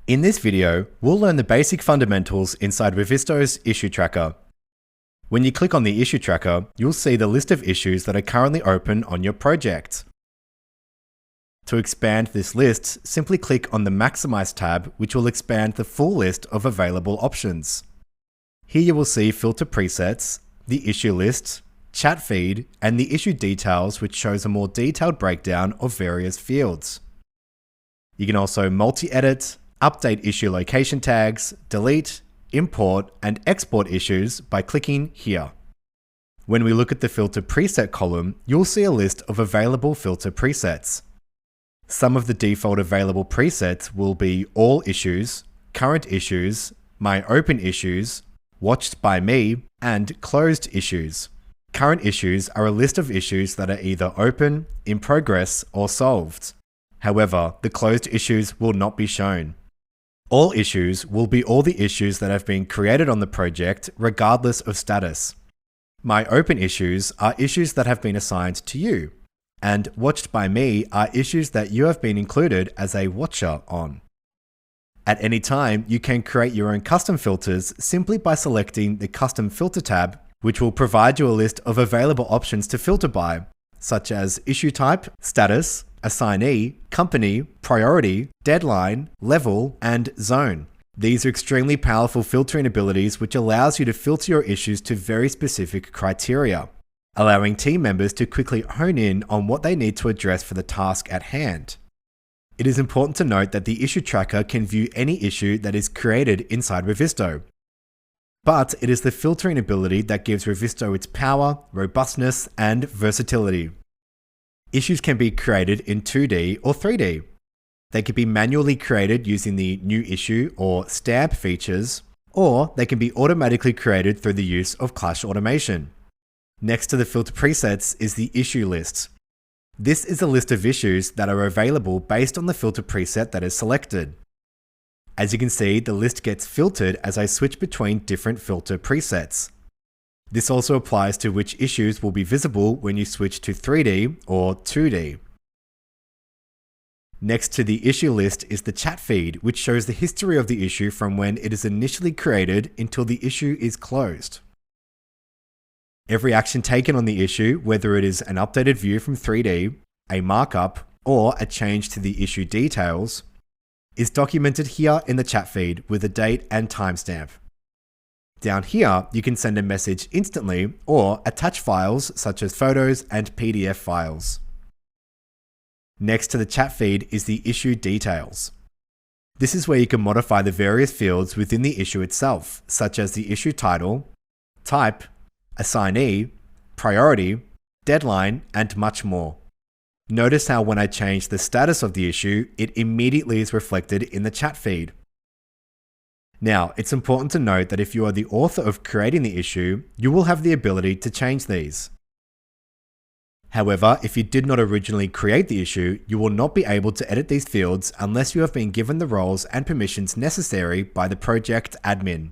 In this video, we'll learn the basic fundamentals inside Revisto's issue tracker. When you click on the issue tracker, you'll see the list of issues that are currently open on your project. To expand this list, simply click on the Maximize tab, which will expand the full list of available options. Here you will see filter presets, the issue list, chat feed, and the issue details, which shows a more detailed breakdown of various fields. You can also multi-edit, update issue location tags, delete, import, and export issues by clicking here. When we look at the filter preset column, you'll see a list of available filter presets. Some of the default available presets will be all issues, current issues, my open issues, watched by me, and closed issues. Current issues are a list of issues that are either open, in progress, or solved. However, the closed issues will not be shown. All issues will be all the issues that have been created on the project, regardless of status. My open issues are issues that have been assigned to you, and watched by me are issues that you have been included as a watcher on. At any time, you can create your own custom filters simply by selecting the Custom Filter tab, which will provide you a list of available options to filter by, such as issue type, status, assignee, company, priority, deadline, level, and zone. These are extremely powerful filtering abilities which allows you to filter your issues to very specific criteria, allowing team members to quickly hone in on what they need to address for the task at hand. It is important to note that the issue tracker can view any issue that is created inside Revizto. But it is the filtering ability that gives Revizto its power, robustness, and versatility. Issues can be created in 2D or 3D. They can be manually created using the New Issue or Stamp features, or they can be automatically created through the use of Clash automation. Next to the filter presets is the issue list. This is a list of issues that are available based on the filter preset that is selected. As you can see, the list gets filtered as I switch between different filter presets. This also applies to which issues will be visible when you switch to 3D or 2D. Next to the issue list is the chat feed, which shows the history of the issue from when it is initially created until the issue is closed. Every action taken on the issue, whether it is an updated view from 3D, a markup, or a change to the issue details, is documented here in the chat feed with a date and timestamp. Down here, you can send a message instantly or attach files such as photos and PDF files. Next to the chat feed is the issue details. This is where you can modify the various fields within the issue itself, such as the issue title, type, assignee, priority, deadline, and much more. Notice how when I change the status of the issue, it immediately is reflected in the chat feed. Now, it's important to note that if you are the author of creating the issue, you will have the ability to change these. However, if you did not originally create the issue, you will not be able to edit these fields unless you have been given the roles and permissions necessary by the project admin.